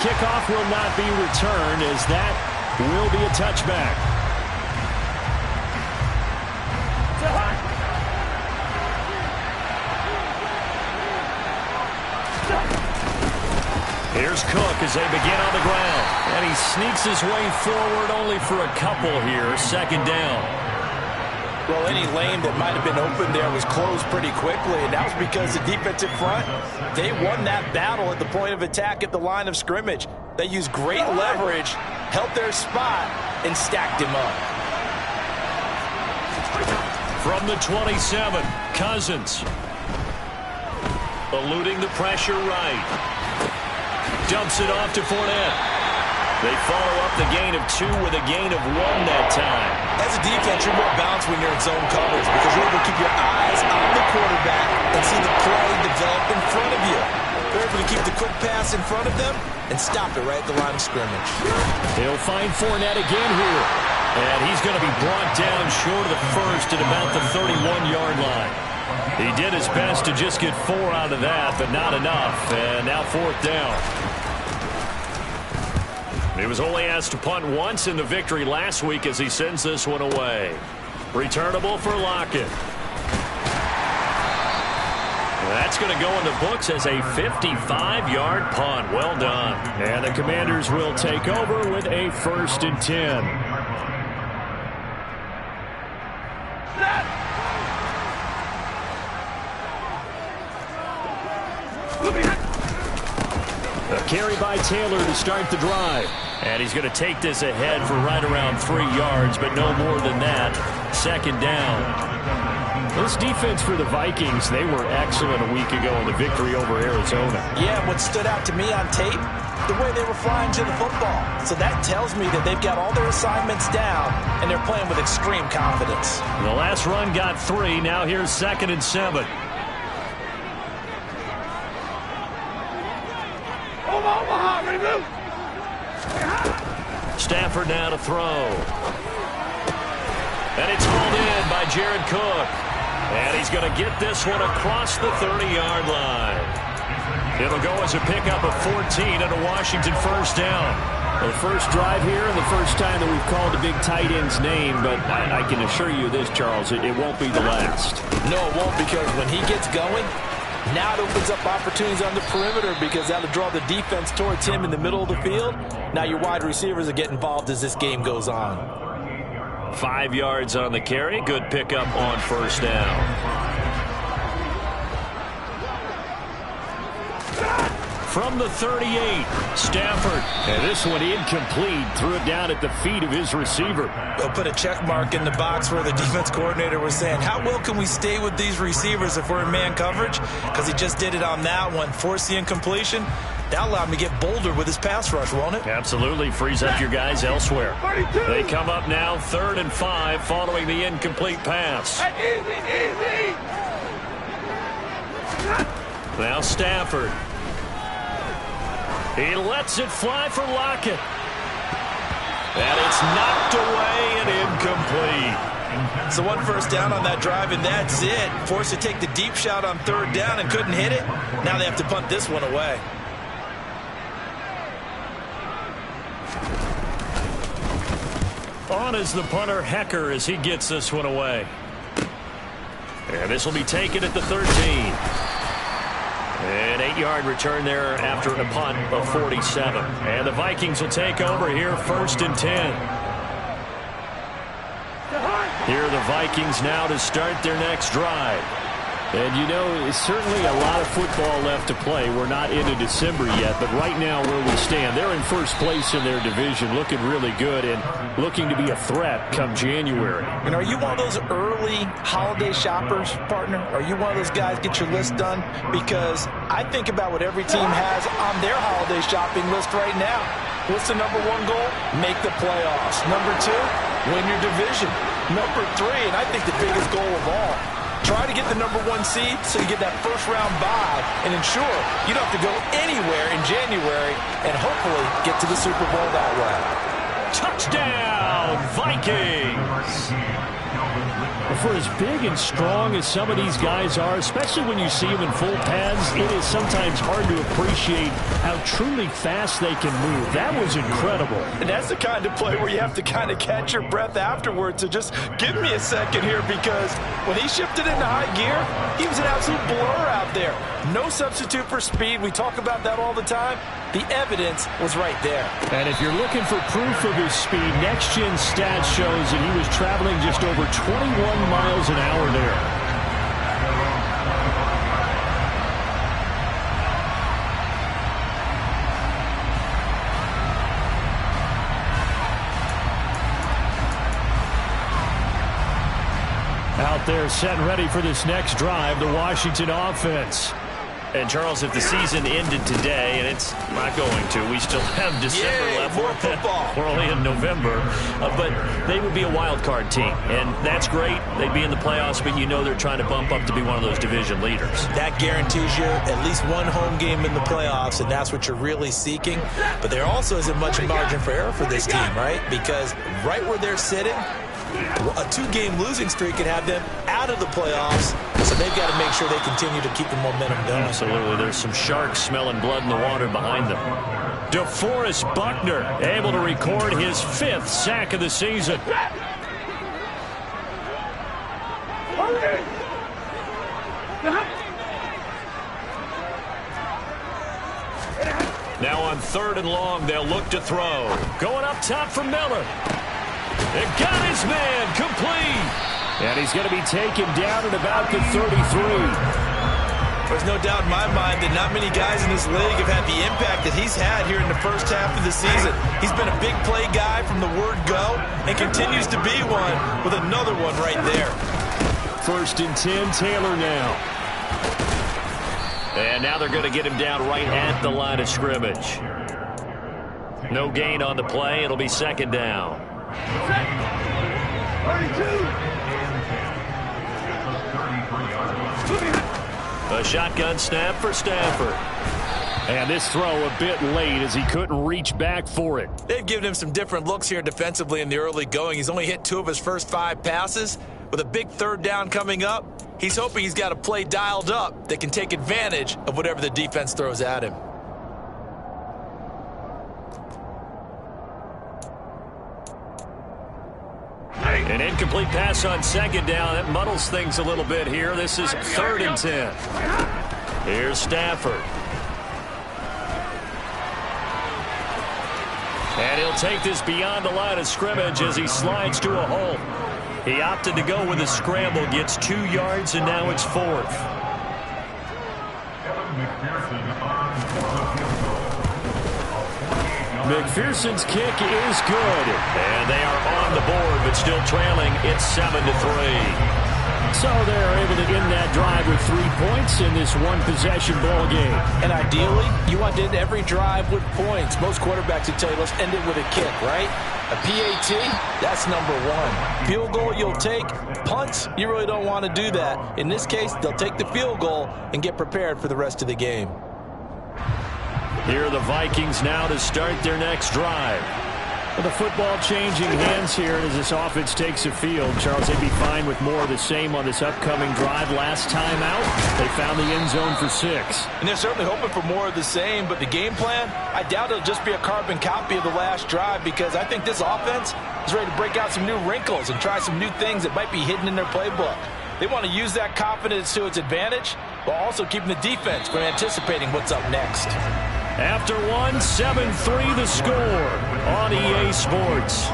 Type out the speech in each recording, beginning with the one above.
Kickoff will not be returned as that will be a touchback. Here's Cook as they begin on the ground. And he sneaks his way forward only for a couple here. Second down. Well, any lane that might have been open there was closed pretty quickly, and that was because the defensive front, they won that battle at the point of attack at the line of scrimmage. They used great leverage, held their spot, and stacked him up. From the 27, Cousins. Eluding the pressure right. Dumps it off to Fournette. They follow up the gain of 2 with a gain of 1 that time. As a defense, you're more balanced when you're in zone coverage because you're able to keep your eyes on the quarterback and see the play develop in front of you. They're able to keep the quick pass in front of them and stop it right at the line of scrimmage. He'll find Fournette again here. And he's going to be brought down short of the first at about the 31-yard line. He did his best to just get 4 out of that, but not enough. And now 4th down. He was only asked to punt once in the victory last week as he sends this one away. Returnable for Lockett. That's going to go in the books as a 55-yard punt. Well done. And the Commanders will take over with a 1st and 10. A carry by Taylor to start the drive. And he's going to take this ahead for right around 3 yards, but no more than that. 2nd down. This defense for the Vikings, they were excellent a week ago in the victory over Arizona. Yeah, what stood out to me on tape, the way they were flying to the football. So that tells me that they've got all their assignments down, and they're playing with extreme confidence. The last run got 3. Now here's 2nd and 7. Stafford now to throw. And it's hauled in by Jared Cook. And he's going to get this one across the 30-yard line. It'll go as a pickup of 14 and a Washington 1st down. The first drive here and the first time that we've called a big tight end's name, but I can assure you this, Charles, it won't be the last. No, it won't, because when he gets going, now it opens up opportunities on the perimeter because that'll draw the defense towards him in the middle of the field. Now your wide receivers will get involved as this game goes on. 5 yards on the carry. Good pickup on 1st down. From the 38, Stafford. And this one incomplete. Threw it down at the feet of his receiver. They'll put a check mark in the box where the defense coordinator was saying, how well can we stay with these receivers if we're in man coverage? Because he just did it on that one. Force the incompletion. That'll allow him to get bolder with his pass rush, won't it? Absolutely. Frees up your guys elsewhere. They come up now 3rd and 5 following the incomplete pass. Easy. Now Stafford. He lets it fly for Lockett. And it's knocked away and incomplete. So 1 1st down on that drive, and that's it. Forced to take the deep shot on 3rd down and couldn't hit it. Now they have to punt this one away. On is the punter, Hecker, as he gets this one away. And this will be taken at the 13. An 8-yard return there after a punt of 47. And the Vikings will take over here 1st and 10. Here are the Vikings now to start their next drive. And, you know, it's certainly a lot of football left to play. We're not into December yet, but right now where we stand, they're in 1st place in their division, looking really good and looking to be a threat come January. And are you one of those early holiday shoppers, partner? Are you one of those guys get your list done? Because I think about what every team has on their holiday shopping list right now. What's the number 1 goal? Make the playoffs. Number 2, win your division. Number 3, and I think the biggest goal of all, try to get the number 1 seed so you get that first-round bye and ensure you don't have to go anywhere in January and hopefully get to the Super Bowl that way. Touchdown, Vikings! For as big and strong as some of these guys are, especially when you see them in full pads, it is sometimes hard to appreciate how truly fast they can move. That was incredible. And that's the kind of play where you have to kind of catch your breath afterwards. So just give me a second here, because when he shifted into high gear, he was an absolute blur out there. No substitute for speed. We talk about that all the time. The evidence was right there. And if you're looking for proof of his speed, Next Gen Stats shows that he was traveling just over 21 miles an hour there. Out there set and ready for this next drive, the Washington offense. And, Charles, if the season ended today, and it's not going to, we still have December left. More football. We're only in November. But they would be a wild card team, and that's great. They'd be in the playoffs, but you know they're trying to bump up to be one of those division leaders. That guarantees you at least one home game in the playoffs, and that's what you're really seeking. But there also isn't much margin for error for this team, right? Because right where they're sitting, a two-game losing streak could have them out of the playoffs, so they've got to make sure they continue to keep the momentum going. Absolutely. There's some sharks smelling blood in the water behind them. DeForest Buckner able to record his 5th sack of the season. Now on 3rd and long, they'll look to throw. Going up top for Miller. It got his man complete. And he's going to be taken down at about the 33. There's no doubt in my mind that not many guys in this league have had the impact that he's had here in the first half of the season. He's been a big play guy from the word go and continues to be one with another one right there. 1st and 10, Taylor now. And now they're going to get him down right at the line of scrimmage. No gain on the play. It'll be 2nd down. A shotgun snap for Stafford. And this throw a bit late as he couldn't reach back for it. They've given him some different looks here defensively in the early going. He's only hit 2 of his first 5 passes. With a big 3rd down coming up, he's hoping he's got a play dialed up that can take advantage of whatever the defense throws at him. An incomplete pass on 2nd down. That muddles things a little bit here. This is 3rd and 10. Here's Stafford. And he'll take this beyond the line of scrimmage as he slides to a hole. He opted to go with a scramble, gets 2 yards, and now it's 4th. McPherson's kick is good. And they are on the board, but still trailing. It's 7-3. So they're able to end that drive with 3 points in this one-possession ball game. And ideally, you want to end every drive with points. Most quarterbacks would tell you, let's end it with a kick, right? A PAT, that's number 1. Field goal you'll take. Punts, you really don't want to do that. In this case, they'll take the field goal and get prepared for the rest of the game. Here are the Vikings now to start their next drive. Well, the football changing hands here as this offense takes the field. Charles, they'd be fine with more of the same on this upcoming drive. Last time out, they found the end zone for 6. And they're certainly hoping for more of the same, but the game plan, I doubt it'll just be a carbon copy of the last drive, because I think this offense is ready to break out some new wrinkles and try some new things that might be hidden in their playbook. They want to use that confidence to its advantage, while also keeping the defense from anticipating what's up next. After 1, 7-3 the score on EA Sports.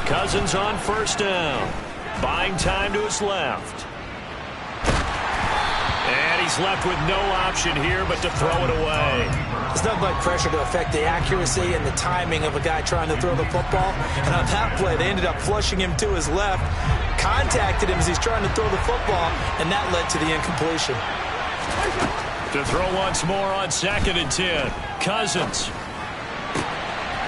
Cousins on 1st down. Buying time to his left. And he's left with no option here but to throw it away. It's nothing like pressure to affect the accuracy and the timing of a guy trying to throw the football. And on that play, they ended up flushing him to his left, contacted him as he's trying to throw the football, and that led to the incompletion. To throw once more on 2nd and 10. Cousins.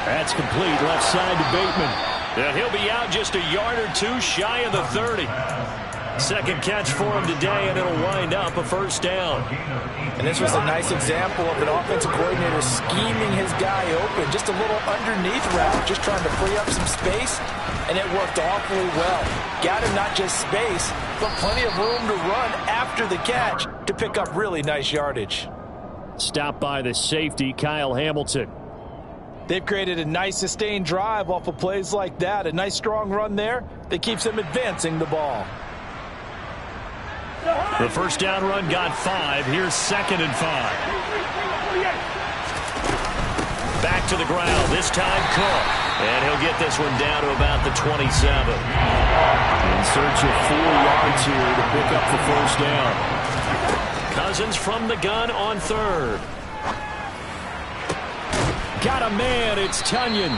That's complete left side to Bateman. And he'll be out just a yard or two shy of the 30. Second catch for him today, and it'll wind up a first down. And this was a nice example of an offensive coordinator scheming his guy open. Just a little underneath route, just trying to free up some space, and it worked awfully well. Got him not just space, but plenty of room to run after the catch to pick up really nice yardage. Stopped by the safety, Kyle Hamilton. They've created a nice sustained drive off of plays like that. A nice strong run there that keeps them advancing the ball. The first down run got 5. Here's 2nd and 5. Back to the ground. This time Cook. And he'll get this one down to about the 27. In search of 4 yards here to pick up the first down. Cousins from the gun on 3rd. Got a man. It's Tunyon.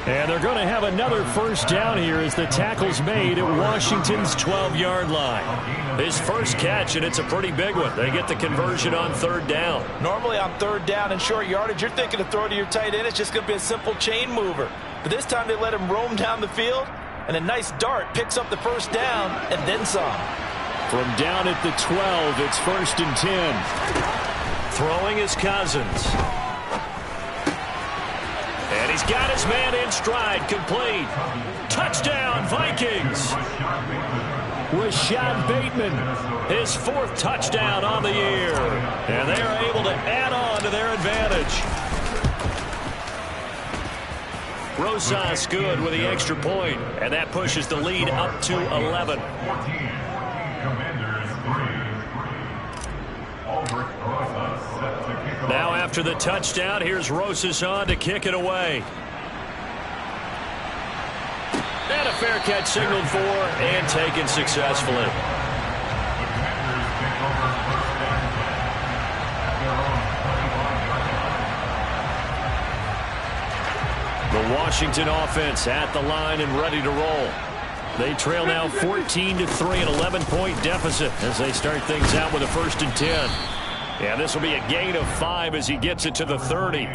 And they're going to have another first down here as the tackle's made at Washington's 12-yard line. His first catch, and it's a pretty big one. They get the conversion on 3rd down. Normally on 3rd down and short yardage, you're thinking to throw to your tight end. It's just going to be a simple chain mover. But this time they let him roam down the field, and a nice dart picks up the first down and then some. From down at the 12, it's 1st and 10. Throwing is Cousins. And he's got his man in stride, complete. Touchdown, Vikings. Rashad Bateman. His 4th touchdown on the year. And they are able to add on to their advantage. Rosas good with the extra point, and that pushes the lead up to 11. Now after the touchdown, here's Rosas on to kick it away. And a fair catch signaled for and taken successfully. The Washington offense at the line and ready to roll. They trail now 14-3, an 11-point deficit as they start things out with a 1st and 10. Yeah, this will be a gain of 5 as he gets it to the 30.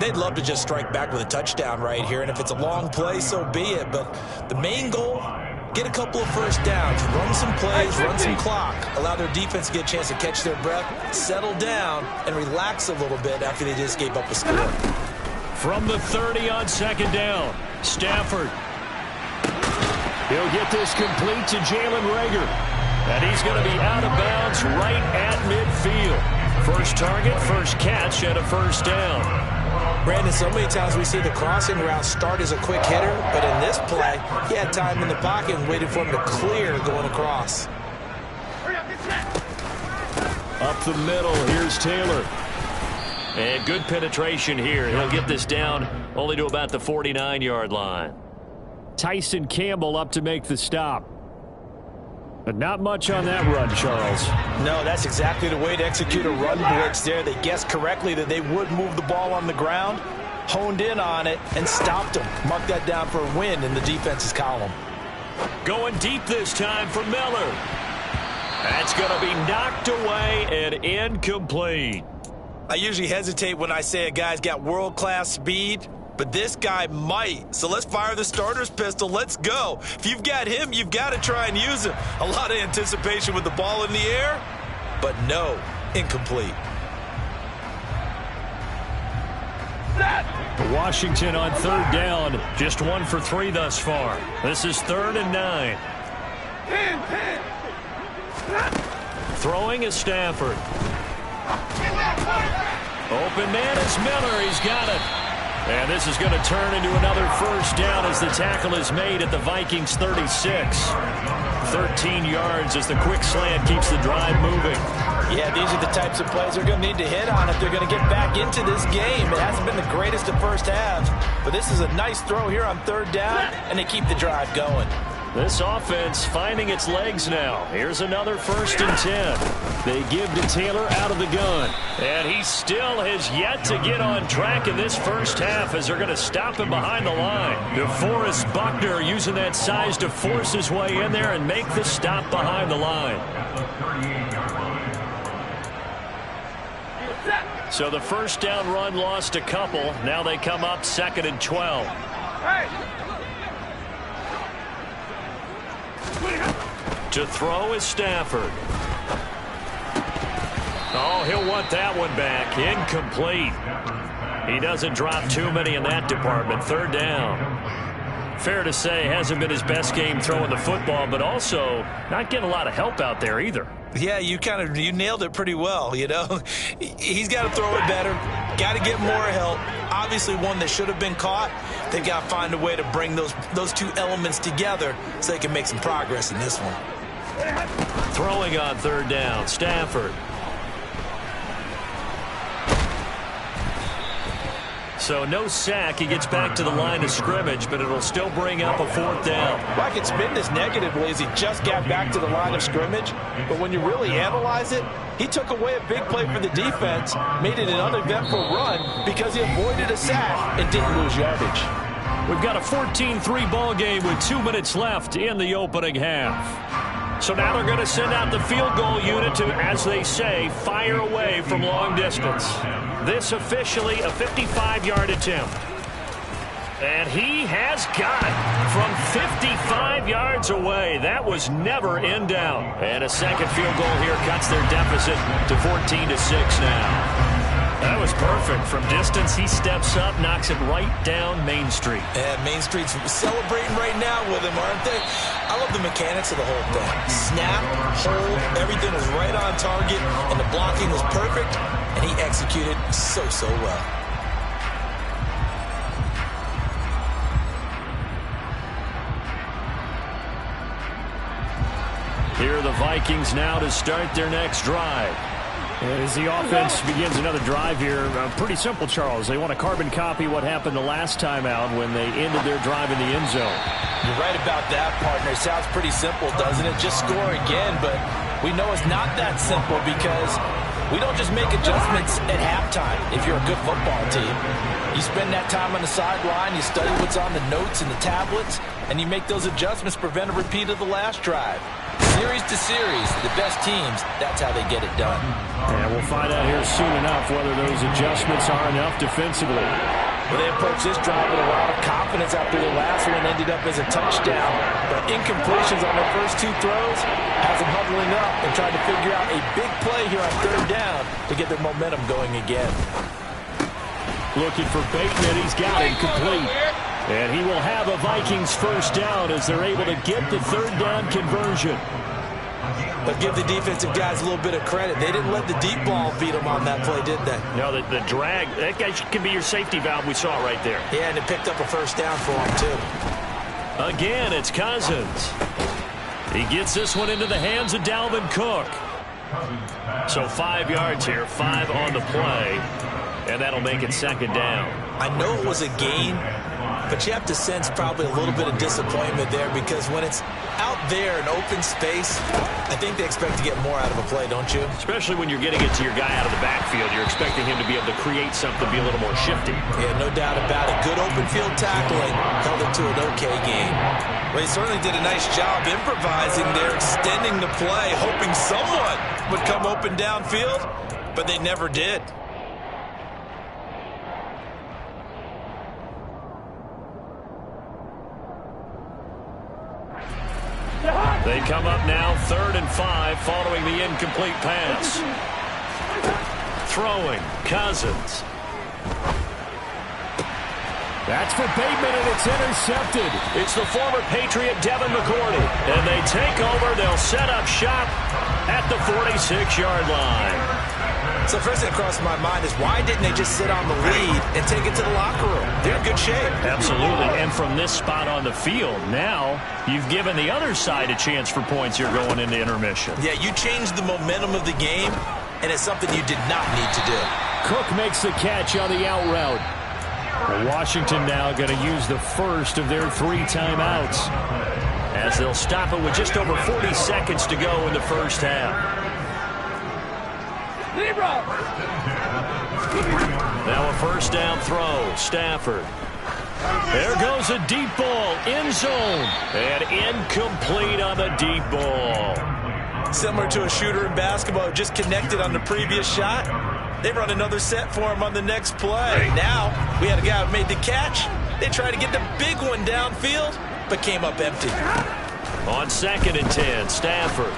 They'd love to just strike back with a touchdown right here, and if it's a long play, so be it. But the main goal, get a couple of first downs, run some plays, run some clock, allow their defense to get a chance to catch their breath, settle down, and relax a little bit after they just gave up a score. From the 30 on 2nd down, Stafford. He'll get this complete to Jalen Reagor. And he's going to be out of bounds right at midfield. First target, first catch, and a first down. Brandon, so many times we see the crossing route start as a quick hitter, but in this play, he had time in the pocket and waited for him to clear going across. Up the middle, here's Taylor. And good penetration here. He'll get this down only to about the 49-yard line. Tyson Campbell up to make the stop. But not much on that run, Charles. No, that's exactly the way to execute a run blitz there. They guessed correctly that they would move the ball on the ground, honed in on it, and stopped them. Mark that down for a win in the defense's column. Going deep this time for Miller. That's going to be knocked away and incomplete. I usually hesitate when I say a guy's got world-class speed, but this guy might. So let's fire the starter's pistol. Let's go. If you've got him, you've got to try and use him. A lot of anticipation with the ball in the air, but no, incomplete. Washington on 3rd down. Just 1 for 3 thus far. This is 3rd and 9. Throwing is Stafford. Open man is Miller. He's got it. And this is going to turn into another first down as the tackle is made at the Vikings 36. 13 yards as the quick slant keeps the drive moving. Yeah, these are the types of plays they're going to need to hit on if they're going to get back into this game. It hasn't been the greatest of first halves, but this is a nice throw here on 3rd down, and they keep the drive going. This offense finding its legs now. Here's another 1st and 10. They give to Taylor out of the gun. And he still has yet to get on track in this first half as they're going to stop him behind the line. DeForest Buckner using that size to force his way in there and make the stop behind the line. So the first down run lost a couple. Now they come up 2nd and 12. To throw is Stafford. Oh, he'll want that one back. Incomplete. He doesn't drop too many in that department. 3rd down. Fair to say, hasn't been his best game throwing the football, but also not getting a lot of help out there either. Yeah, you nailed it pretty well, you know. He's got to throw it better, got to get more help. Obviously one that should have been caught. They've got to find a way to bring those two elements together so they can make some progress in this one. Throwing on 3rd down, Stafford. So no sack. He gets back to the line of scrimmage, but it'll still bring up a 4th down. Well, I could spin this negatively as he just got back to the line of scrimmage, but when you really analyze it, he took away a big play for the defense, made it an uneventful run because he avoided a sack and didn't lose yardage. We've got a 14-3 ball game with 2 minutes left in the opening half. So now they're going to send out the field goal unit to, as they say, fire away from long distance. This officially a 55-yard attempt. And he has got it from 55 yards away. That was never in doubt. And a second field goal here cuts their deficit to 14-6 now. That was perfect. From distance, he steps up, knocks it right down Main Street. And Main Street's celebrating right now with him, aren't they? I love the mechanics of the whole thing. Snap, hold, everything was right on target, and the blocking was perfect, and he executed so well. Here are the Vikings now to start their next drive. As the offense begins another drive here, pretty simple, Charles. They want to carbon copy what happened the last time out when they ended their drive in the end zone. You're right about that, partner. Sounds pretty simple, doesn't it? Just score again, but we know it's not that simple because we don't just make adjustments at halftime if you're a good football team. You spend that time on the sideline, you study what's on the notes and the tablets, and you make those adjustments, prevent a repeat of the last drive. Series to series, the best teams, that's how they get it done. And we'll find out here soon enough whether those adjustments are enough defensively. Well, they approached this drive with a lot of confidence after the last one ended up as a touchdown. But incompletions on their first 2 throws has them huddling up and trying to figure out a big play here on 3rd down to get their momentum going again. Looking for Bateman. He's got it complete. And he will have a Vikings first down as they're able to get the 3rd down conversion. But give the defensive guys a little bit of credit. They didn't let the deep ball beat them on that play, did they? No, the drag, that guy can be your safety valve. We saw it right there. Yeah, and it picked up a first down for him, too. Again, it's Cousins. He gets this one into the hands of Dalvin Cook. So 5 yards here, 5 on the play, and that'll make it 2nd down. I know it was a gain, but you have to sense probably a little bit of disappointment there because when it's out there in open space, I think they expect to get more out of a play, don't you? Especially when you're getting it to your guy out of the backfield. You're expecting him to be able to create something, be a little more shifty. Yeah, no doubt about it. Good open field tackling held it to an okay game. Well, he certainly did a nice job improvising there, extending the play, hoping someone would come open downfield, but they never did. They come up now 3rd and 5 following the incomplete pass. Throwing, Cousins. That's for Bateman, and it's intercepted. It's the former Patriot Devin McCourty. And they take over. They'll set up shop at the 46-yard line. So first thing that crossed my mind is why didn't they just sit on the lead and take it to the locker room? They're in good shape. Absolutely. And from this spot on the field, now you've given the other side a chance for points here going into intermission. Yeah, you changed the momentum of the game, and it's something you did not need to do. Cook makes the catch on the out route. Well, Washington now going to use the first of their 3 timeouts, as they'll stop it with just over 40 seconds to go in the first half. Now a first down throw. Stafford. There goes a deep ball. End zone. And incomplete on the deep ball. Similar to a shooter in basketball, just connected on the previous shot. They run another set for him on the next play. Now, we had a guy who made the catch. They tried to get the big one downfield, but came up empty. On 2nd and 10, Stafford.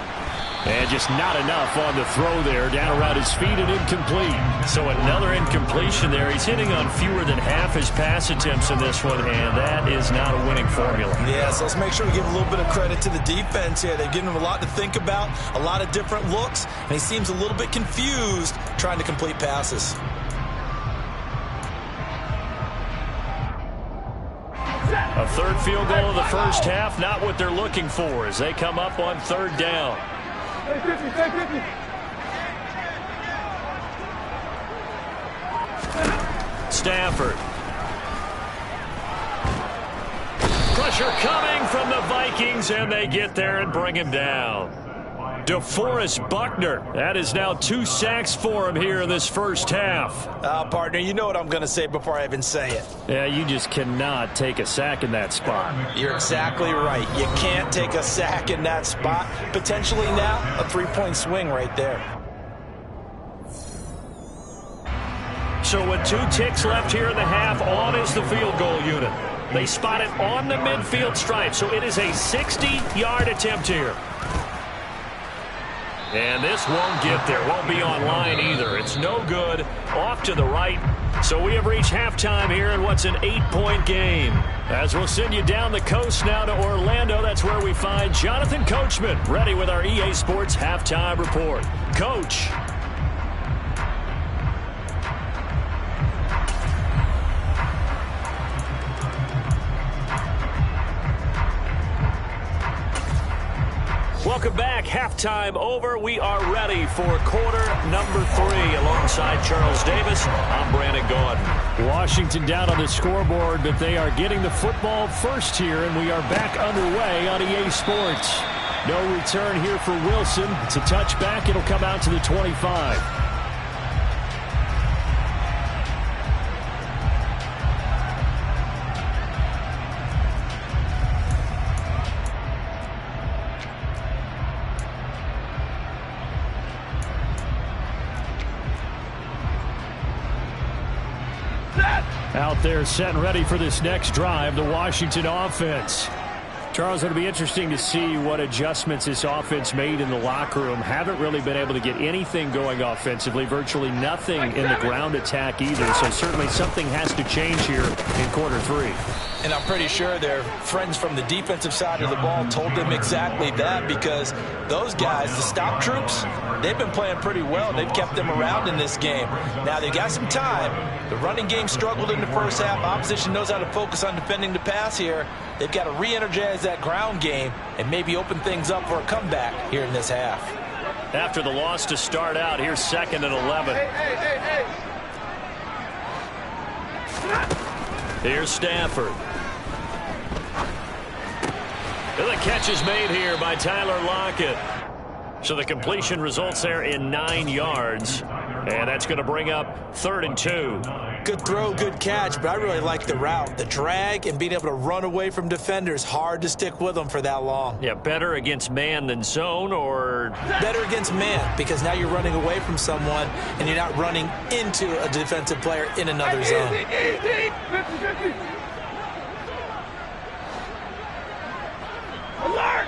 And just not enough on the throw there. Down around his feet and incomplete. So another incompletion there. He's hitting on fewer than half his pass attempts in this one, and that is not a winning formula. Yeah, so let's make sure we give a little bit of credit to the defense here. They've given him a lot to think about, a lot of different looks, and he seems a little bit confused trying to complete passes. A third field goal of the first half, not what they're looking for as they come up on 3rd down. Stafford. Pressure coming from the Vikings, and they get there and bring him down. DeForest Buckner. That is now 2 sacks for him here in this first half. Partner, you know what I'm going to say before I even say it. Yeah, you just cannot take a sack in that spot. You're exactly right. You can't take a sack in that spot. Potentially now a 3-point swing right there. So with 2 ticks left here in the half, on is the field goal unit. They spot it on the midfield stripe, so it is a 60-yard attempt here. And this won't get there. Won't be on line either. It's no good. Off to the right. So we have reached halftime here in what's an 8-point game. As we'll send you down the coast now to Orlando, that's where we find Jonathan Coachman ready with our EA Sports Halftime Report. Coach. Welcome back. Halftime over. We are ready for quarter number 3 alongside Charles Davis. I'm Brandon Gaudin. Washington down on the scoreboard, but they are getting the football first here, and we are back underway on EA Sports. No return here for Wilson. It's a touchback. It'll come out to the 25. Out there set and ready for this next drive, the Washington offense. Charles, it'll be interesting to see what adjustments this offense made in the locker room. Haven't really been able to get anything going offensively, virtually nothing in the ground attack either. So certainly something has to change here in quarter 3. And I'm pretty sure their friends from the defensive side of the ball told them exactly that, because those guys, the stop troops, they've been playing pretty well. They've kept them around in this game. Now, they got some time. The running game struggled in the first half. Opposition knows how to focus on defending the pass here. They've got to re-energize that ground game and maybe open things up for a comeback here in this half. After the loss to start out, here's 2nd and 11. Here's Stafford. And the catch is made here by Tyler Lockett. So the completion results there in 9 yards. And that's going to bring up 3rd and 2. Good throw, good catch, but I really like the route. The drag and being able to run away from defenders. Hard to stick with them for that long. Yeah, better against man than zone, or? Better against man, because now you're running away from someone and you're not running into a defensive player in another zone. Alert!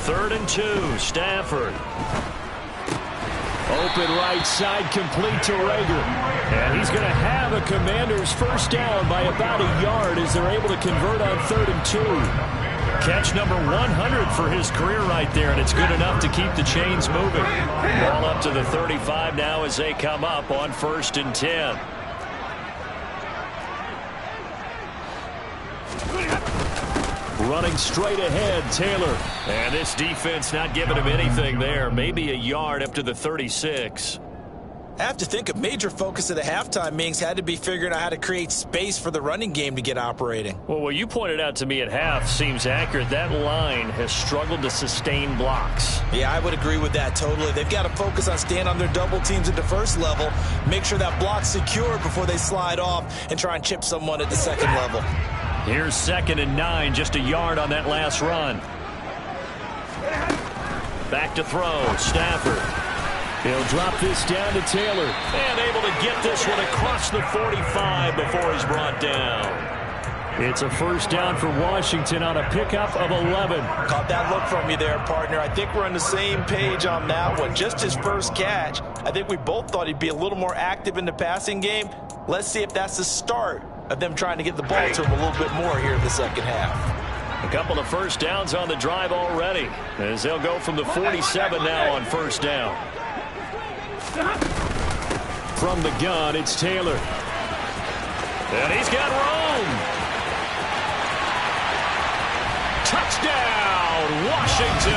3rd and 2, Stafford. Open right side, complete to Rager. And he's going to have a Commanders first down by about a yard as they're able to convert on 3rd and 2. Catch number 100 for his career right there, and it's good enough to keep the chains moving. Ball up to the 35 now as they come up on 1st and 10. Running straight ahead, Taylor. And this defense not giving him anything there. Maybe a yard up to the 36. I have to think a major focus of the halftime meetings had to be figuring out how to create space for the running game to get operating. Well, what you pointed out to me at half seems accurate. That line has struggled to sustain blocks. Yeah, I would agree with that totally. They've got to focus on staying on their double teams at the first level, make sure that block's secured before they slide off and try and chip someone at the second level. Here's 2nd and 9, just a yard on that last run. Back to throw, Stafford. He'll drop this down to Taylor. And able to get this one across the 45 before he's brought down. It's a first down for Washington on a pickup of 11. Caught that look from you there, partner. I think we're on the same page on that one. Just his first catch. I think we both thought he'd be a little more active in the passing game. Let's see if that's the start of them trying to get the ball to him a little bit more here in the second half. A couple of first downs on the drive already, as they'll go from the 47 now on first down. From the gun, it's Taylor. And he's got room. Touchdown, Washington.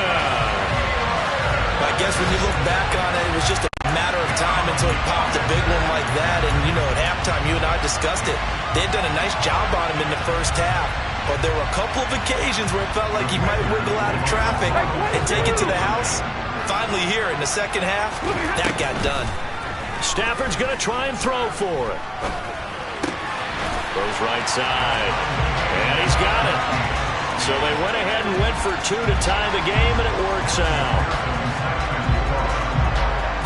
I guess when you look back on it, it was just a matter of time until he popped a big one like that. And, you know, at halftime, you and I discussed it. They had done a nice job on him in the first half. But there were a couple of occasions where it felt like he might wiggle out of traffic and take it to the house. Finally here in the second half, that got done. Stafford's going to try and throw for it. Goes right side. And he's got it. So they went ahead and went for two to tie the game, and it works out.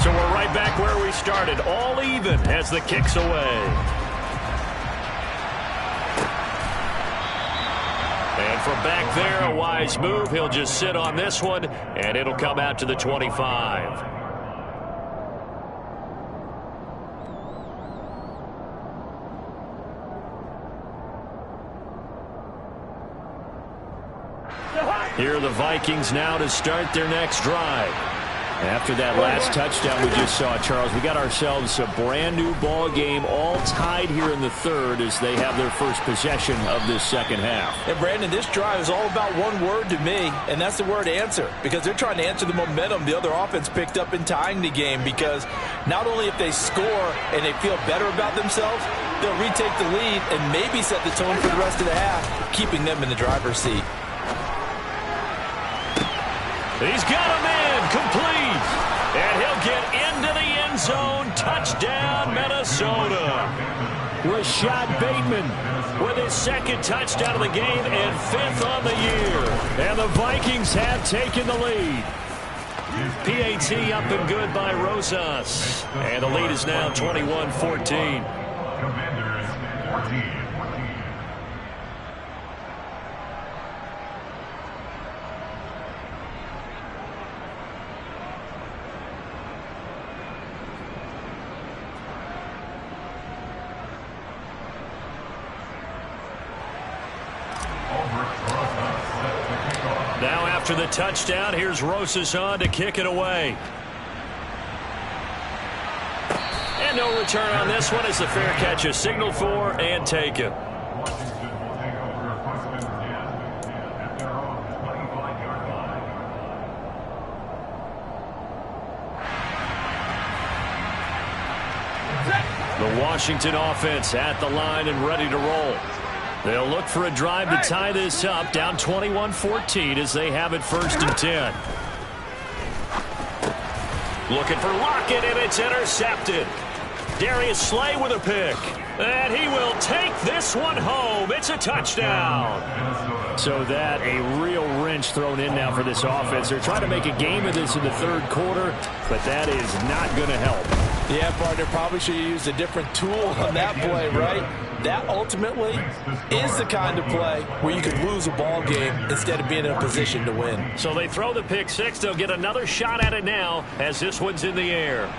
So we're right back where we started, all even as the kick's away. And from back there, a wise move. He'll just sit on this one, and it'll come out to the 25. Here are the Vikings now to start their next drive. After that last touchdown we just saw, Charles, we got ourselves a brand new ball game, all tied here in the third as they have their first possession of this second half. And Brandon, this drive is all about one word to me, and that's the word answer, because they're trying to answer the momentum the other offense picked up in tying the game, because not only if they score and they feel better about themselves, they'll retake the lead and maybe set the tone for the rest of the half, keeping them in the driver's seat. He's got a man complete, and he'll get into the end zone. Touchdown, Minnesota. Rashad Bateman with his second touchdown of the game and fifth on the year. And the Vikings have taken the lead. PAT up and good by Rosas. And the lead is now 21-14. Commanders 14. Now after the touchdown, here's Rosas on to kick it away. And no return on this one as the fair catch is signaled for and taken. The Washington offense at the line and ready to roll. They'll look for a drive to tie this up, down 21-14 as they have it first and 10. Looking for Lockett, and it's intercepted. Darius Slay with a pick. And he will take this one home. It's a touchdown. So that a real wrench thrown in now for this offense. They're trying to make a game of this in the third quarter, but that is not going to help. Yeah, partner, probably should have used a different tool on that play, right? That ultimately is the kind of play where you could lose a ball game instead of being in a position to win. So they throw the pick six. They'll get another shot at it now as this one's in the air.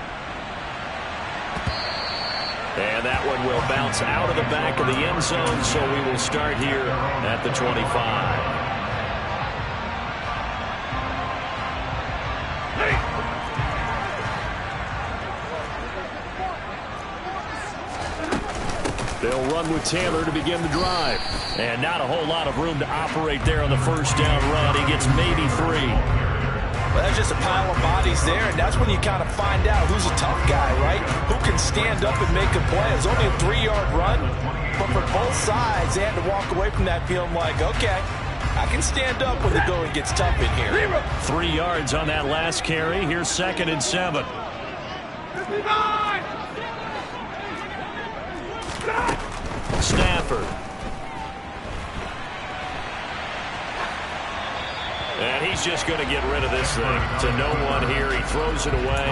And that one will bounce out of the back of the end zone, so we will start here at the 25. They'll run with Taylor to begin the drive. And not a whole lot of room to operate there on the first down run. He gets maybe 3. Well, that's just a pile of bodies there, and that's when you kind of find out who's a tough guy, right? Who can stand up and make a play. It's only a 3-yard run, but for both sides, they had to walk away from that feeling like, okay, I can stand up when the going gets tough in here. 3 yards on that last carry. Here's 2nd and 7. Stafford. And he's just going to get rid of this thing to no one here. He throws it away,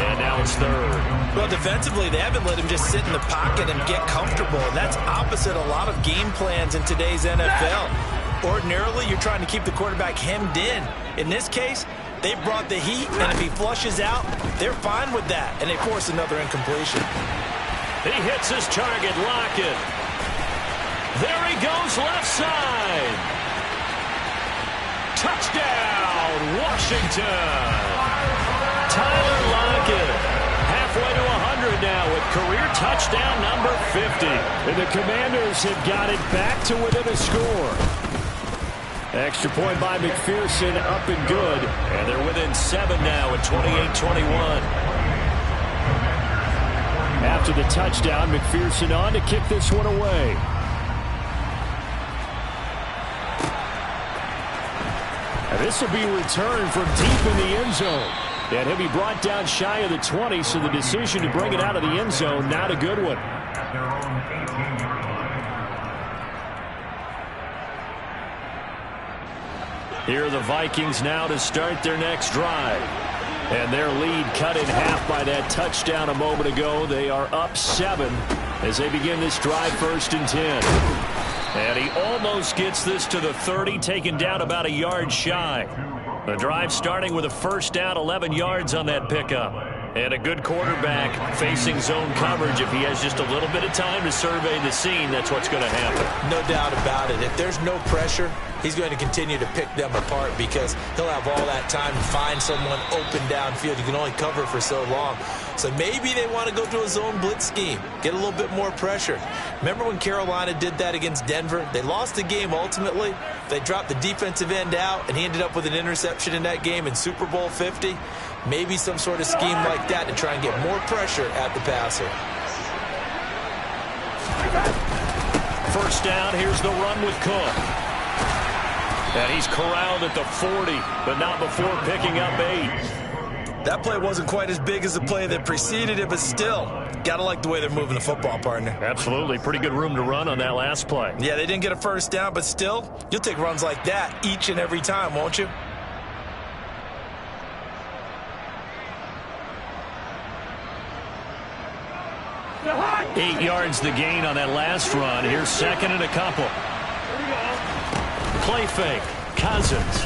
and now it's third. Well, defensively, they haven't let him just sit in the pocket and get comfortable. And that's opposite a lot of game plans in today's NFL. Ordinarily, you're trying to keep the quarterback hemmed in. In this case, they brought the heat, and if he flushes out, they're fine with that. And they force another incompletion. He hits his target, Lockett. There he goes, left side. Touchdown, Washington. Tyler Lockett, halfway to 100 now with career touchdown number 50. And the Commanders have got it back to within a score. Extra point by McPherson, up and good. And they're within 7 now at 28-21. After the touchdown, McPherson on to kick this one away. And this will be returned from deep in the end zone. And he'll be brought down shy of the 20, so the decision to bring it out of the end zone, not a good one. Here are the Vikings now to start their next drive. And their lead cut in half by that touchdown a moment ago. They are up 7 as they begin this drive, 1st and 10. And he almost gets this to the 30, taken down about a yard shy. The drive starting with a first down, 11 yards on that pickup. And a good quarterback facing zone coverage. If he has just a little bit of time to survey the scene, that's what's going to happen. No doubt about it. If there's no pressure, he's going to continue to pick them apart because he'll have all that time to find someone open downfield. You can only cover for so long. So maybe they want to go to a zone blitz scheme, get a little bit more pressure. Remember when Carolina did that against Denver? They lost the game ultimately. They dropped the defensive end out, and he ended up with an interception in that game in Super Bowl 50. Maybe some sort of scheme like that to try and get more pressure at the passer. First down, here's the run with Cook. And he's corralled at the 40, but not before picking up 8. That play wasn't quite as big as the play that preceded it, but still, got to like the way they're moving the football, partner. Absolutely. Pretty good room to run on that last play. Yeah, they didn't get a first down, but still, you'll take runs like that each and every time, won't you? Eight yards the gain on that last run. Here's second and a couple. Play fake. Cousins.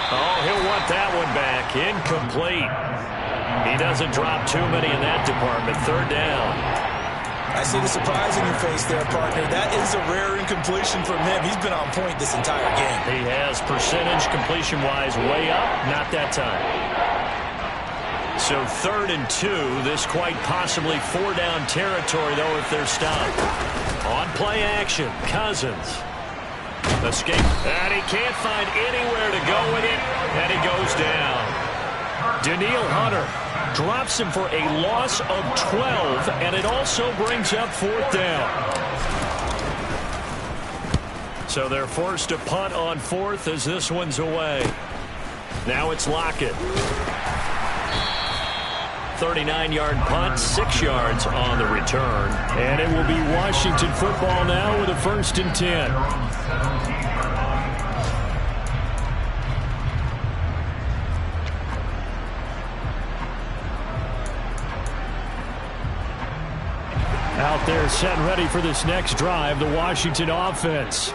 Oh, he'll want that one back. Incomplete. He doesn't drop too many in that department. Third down. I see the surprise in your face there, partner. That is a rare incompletion from him. He's been on point this entire game. He has percentage completion-wise way up. Not that time. So 3rd and 2. This quite possibly 4-down territory, though, if they're stopped. On play action, Cousins. Escape. And he can't find anywhere to go with it. And he goes down. Danielle Hunter drops him for a loss of 12. And it also brings up 4th down. So they're forced to punt on 4th as this one's away. Now it's Lockett. 39-yard punt, 6 yards on the return. And it will be Washington football now with a 1st and 10. Out there set and ready for this next drive, the Washington offense.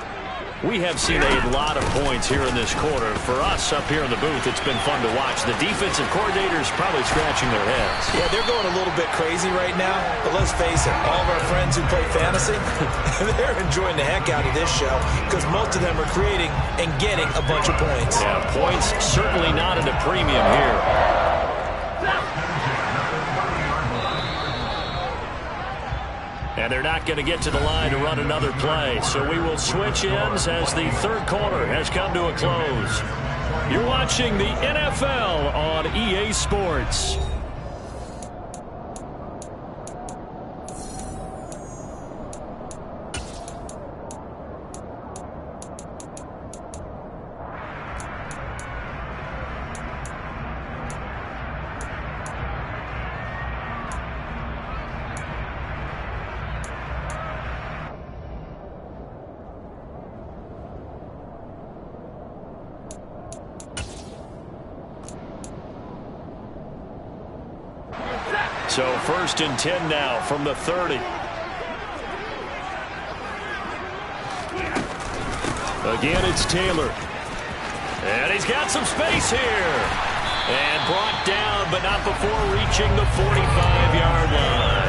We have seen a lot of points here in this quarter. For us up here in the booth, it's been fun to watch. The defensive coordinators probably scratching their heads. Yeah, they're going a little bit crazy right now. But let's face it, all of our friends who play fantasy, they're enjoying the heck out of this show because most of them are creating and getting a bunch of points. Yeah, points certainly not at a premium here. And they're not going to get to the line to run another play. So we will switch ends as the third quarter has come to a close. You're watching the NFL on EA Sports. So 1st and 10 now from the 30. Again, it's Taylor. And he's got some space here. And brought down, but not before reaching the 45-yard line.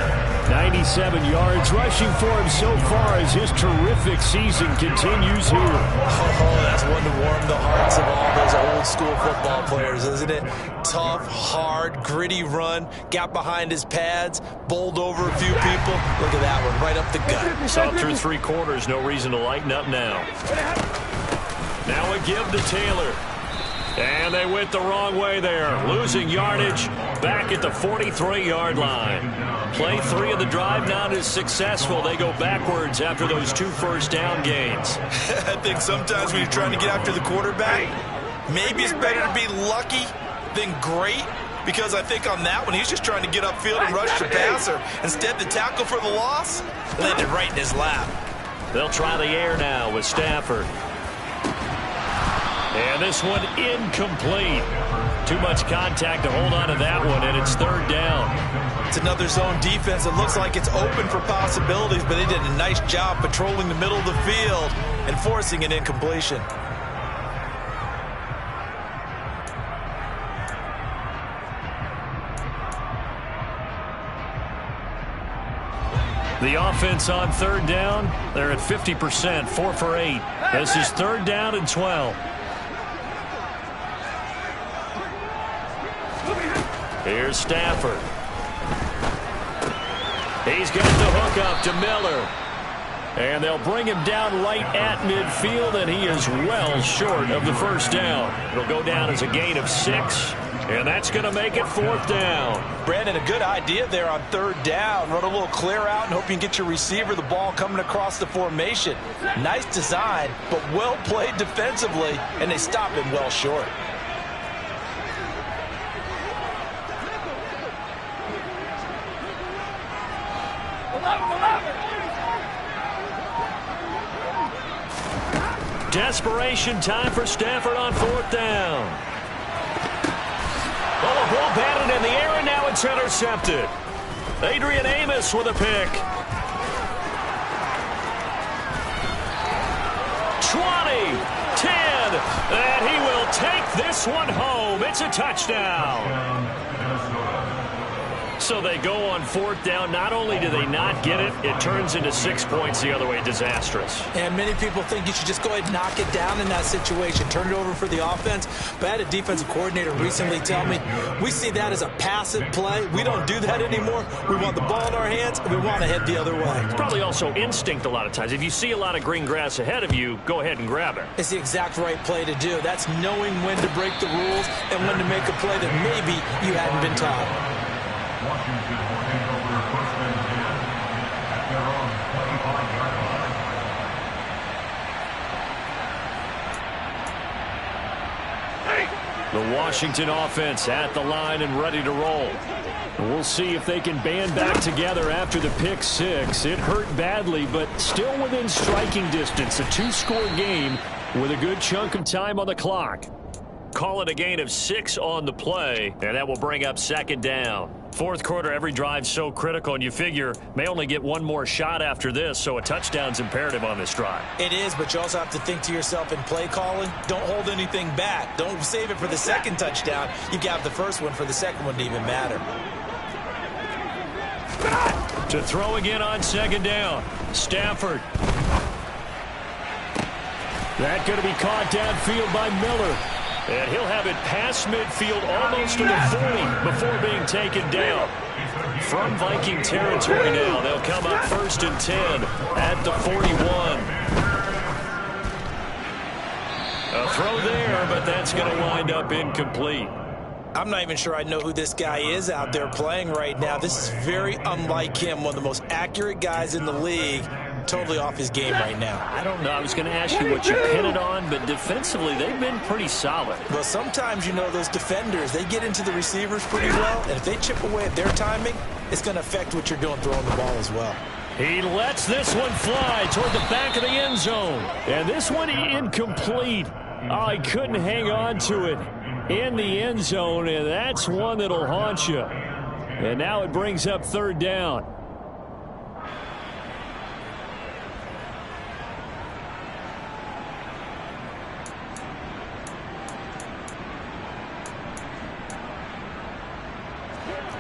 97 yards rushing for him so far as his terrific season continues here. Oh, that's one to warm the hearts of all those old school football players, isn't it? Tough, hard, gritty run, got behind his pads, bowled over a few people. Look at that one, right up the gut. So up through 3 quarters, no reason to lighten up now. Now a give to Taylor. And they went the wrong way there. Losing yardage back at the 43-yard line. Play 3 of the drive not as successful. They go backwards after those 2 first-down gains. I think sometimes when you're trying to get after the quarterback, maybe it's better to be lucky than great. Because I think on that one, he's just trying to get upfield and rush the passer. Instead, the tackle for the loss landed right in his lap. They'll try the air now with Stafford. And this one incomplete. Too much contact to hold on to that one, and it's 3rd down. It's another zone defense. It looks like it's open for possibilities, but they did a nice job patrolling the middle of the field and forcing an incompletion. The offense on 3rd down, they're at 50%, 4 for 8. This is 3rd down and 12. Here's Stafford. He's got the hook up to Miller. And they'll bring him down right at midfield, and he is well short of the 1st down. It'll go down as a gain of 6, and that's going to make it 4th down. Brandon, a good idea there on 3rd down. Run a little clear out and hope you can get your receiver the ball coming across the formation. Nice design, but well played defensively, and they stop him well short. Desperation time for Stafford on 4th down. Oh, a ball batted in the air, and now it's intercepted. Adrian Amos with a pick. 20, 10, and he will take this one home. It's a touchdown. So they go on 4th down. Not only do they not get it, it turns into 6 points the other way. Disastrous. And many people think you should just go ahead and knock it down in that situation. Turn it over for the offense. But I had a defensive coordinator recently tell me, we see that as a passive play. We don't do that anymore. We want the ball in our hands, and we want to head the other way. It's probably also instinct a lot of times. If you see a lot of green grass ahead of you, go ahead and grab it. It's the exact right play to do. That's knowing when to break the rules and when to make a play that maybe you hadn't been taught. Washington will take over 1st and 10 at their own 25-yard line. The Washington offense at the line and ready to roll. We'll see if they can band back together after the pick 6. It hurt badly, but still within striking distance. A 2-score game with a good chunk of time on the clock. Call it a gain of 6 on the play, and that will bring up 2nd down. 4th quarter, every drive so critical, and you figure may only get one more shot after this, so a touchdown's imperative on this drive. It is, but you also have to think to yourself in play calling, don't hold anything back. Don't save it for the 2nd touchdown. You got the 1st one for the 2nd one to even matter. To throw again on 2nd down, Stafford. That going to be caught downfield by Miller. And he'll have it past midfield almost to the 40 before being taken down. From Viking territory now, they'll come up 1st and 10 at the 41. A throw there, but that's going to wind up incomplete. I'm not even sure I know who this guy is out there playing right now. This is very unlike him, one of the most accurate guys in the league. Totally off his game right now. I don't know. I was going to ask you what you pin it on, but defensively, they've been pretty solid. Well, sometimes, you know, those defenders, they get into the receivers pretty well, and if they chip away at their timing, it's going to affect what you're doing throwing the ball as well. He lets this one fly toward the back of the end zone. And this one incomplete. Oh, he couldn't hang on to it in the end zone, and that's one that'll haunt you. And now it brings up third down.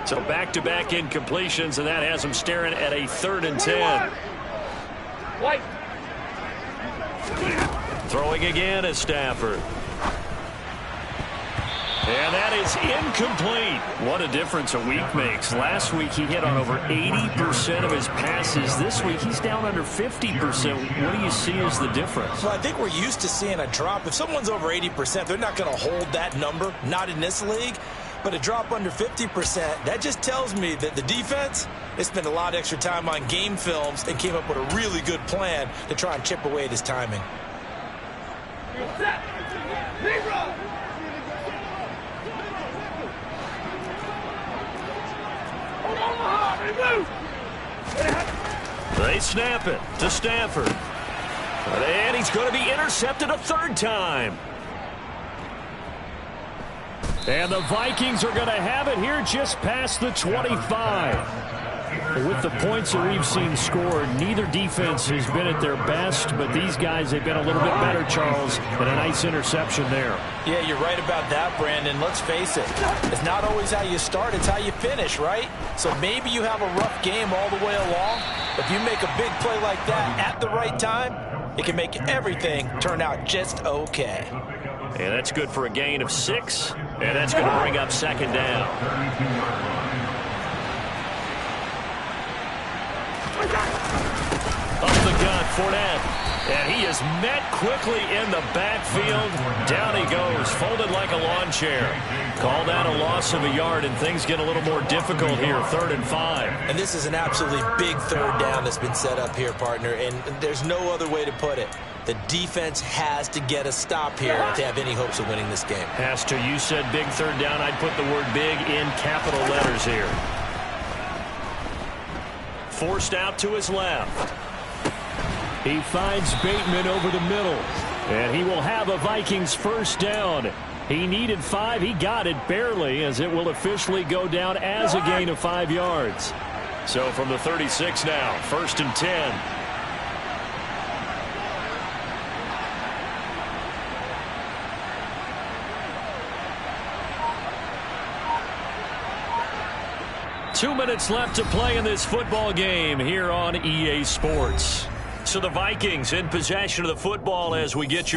So back-to-back incompletions, and that has him staring at a 3rd and 10. Throwing again is Stafford. And that is incomplete. What a difference a week makes. Last week he hit on over 80% of his passes. This week he's down under 50%. What do you see as the difference? Well, I think we're used to seeing a drop. If someone's over 80%, they're not going to hold that number, not in this league. But a drop under 50%, that just tells me that the defense, they spent a lot of extra time on game films and came up with a really good plan to try and chip away at his timing. They snap it to Stafford. And he's going to be intercepted a 3rd time. And the Vikings are going to have it here just past the 25. With the points that we've seen scored, neither defense has been at their best, but these guys have been a little bit better, Charles, and a nice interception there. Yeah, you're right about that, Brandon. Let's face it. It's not always how you start, it's how you finish, right? So maybe you have a rough game all the way along. If you make a big play like that at the right time, it can make everything turn out just okay. And that's good for a gain of 6. And that's going to bring up 2nd down. Up the gut, Fournette. And he is met quickly in the backfield. Down he goes, folded like a lawn chair. Call that a loss of a yard, and things get a little more difficult here, 3rd and 5. And this is an absolutely big 3rd down that's been set up here, partner, and there's no other way to put it. The defense has to get a stop here if they have any hopes of winning this game. Has to. You said big 3rd down. I'd put the word big in capital letters here. Forced out to his left. He finds Bateman over the middle. And he will have a Vikings 1st down. He needed 5. He got it barely, as it will officially go down as a gain of 5 yards. So from the 36 now, 1st and 10. Two minutes left to play in this football game here on EA Sports. So the Vikings in possession of the football as we get you